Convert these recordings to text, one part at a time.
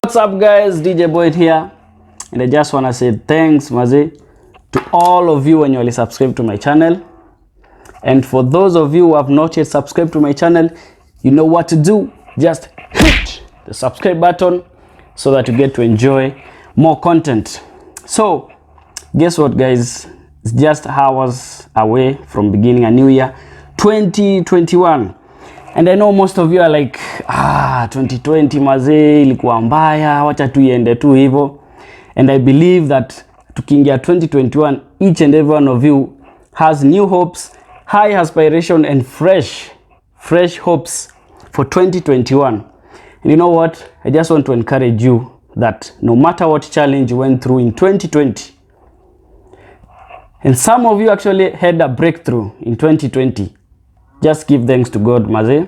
What's up guys, DJ Boyd here, and I just want to say thanks maze to all of you when you subscribe to my channel, and for those of you who have not yet subscribed to my channel, you know what to do. Just hit the subscribe button so that you get to enjoy more content. So guess what guys, it's just hours away from beginning a new year 2021, and I know most of you are like 2020 mazee ilikuwa mbaya, wacha tuiende tu hivyo. And I believe that tukiingia 2021, each and every one of you has new hopes, high aspiration and fresh hopes for 2021. And you know what, I just want to encourage you that no matter what challenge you went through in 2020, and some of you actually had a breakthrough in 2020, just give thanks to God maze.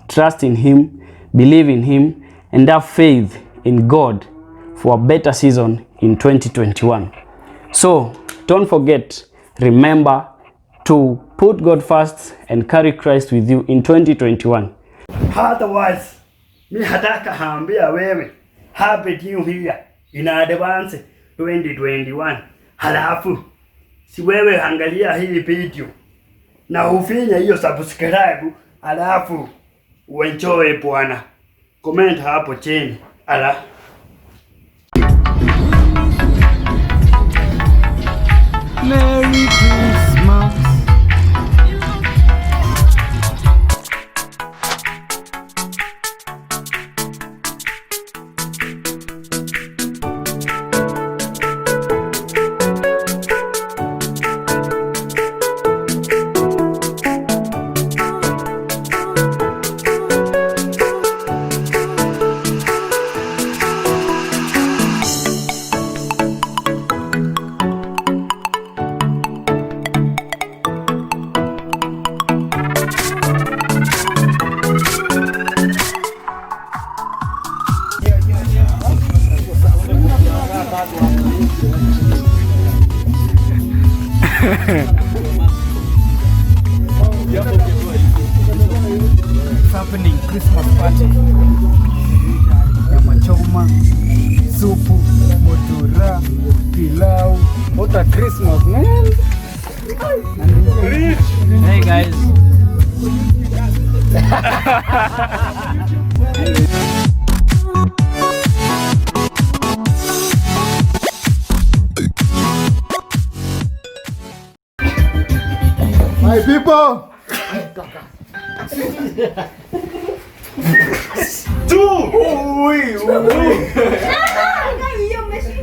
Trust in Him, believe in Him, and have faith in God for a better season in 2021. So don't forget, remember to put God first and carry Christ with you in 2021. Otherwise, mi hataka haambia wewe happy new year in advance 2021. Halafu si wewe angalia hii video na ufinya hiyo subscribe, halafu uenjoy bwana. Comment hapo chini. Ala. Merry Christmas. It's happening, Christmas party. Nyama choma, supu, motora, pilau. What a Christmas, man! Hey guys. My people!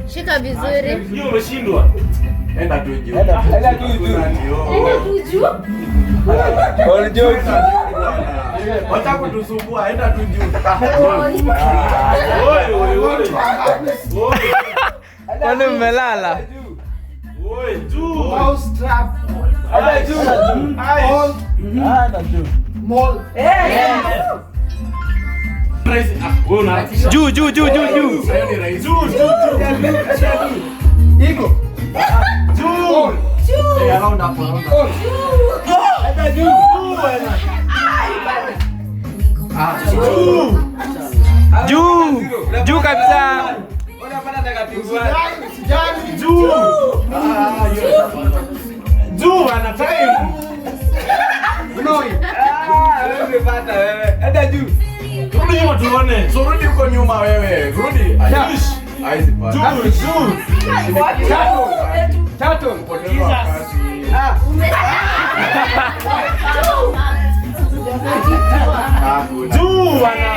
Shika vizuri. Hiyo umeshindwa. Enda tu juu. Enda tu juu. Wacha kutusumbua, enda tu juu. Kwani mmelala? Oi, juu. Mouse trap. Enda juu. Enda juu. Mall. Juu. Juu. Iko. Juu. Around up. Enda juu. Juu kabisa. Juu ana time. Wewe pata wewe. Enda juu. Rudi nyuma tuone. So rudi huko nyuma wewe. Rudi. Aizi pa. Juu. Tatu. Poteza wakati. Juu ana.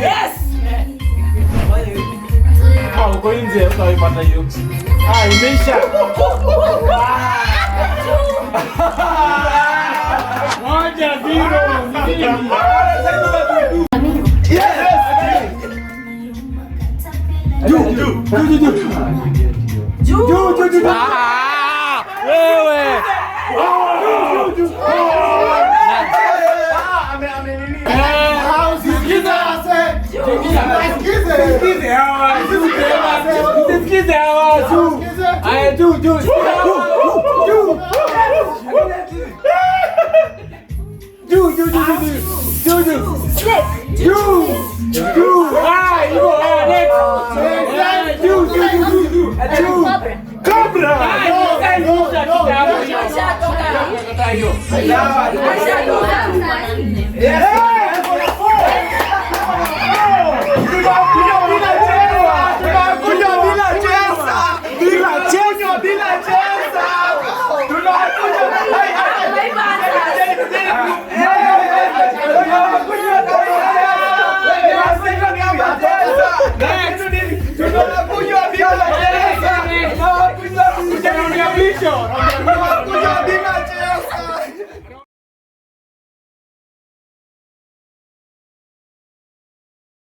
Yes. Uko nje utaipata hiyo. Imeisha. Moja zero. Juu. Wewe. Sikize hawa juu. Aya juu. Juu. Hivyo next. Juu. Cobra. Yes.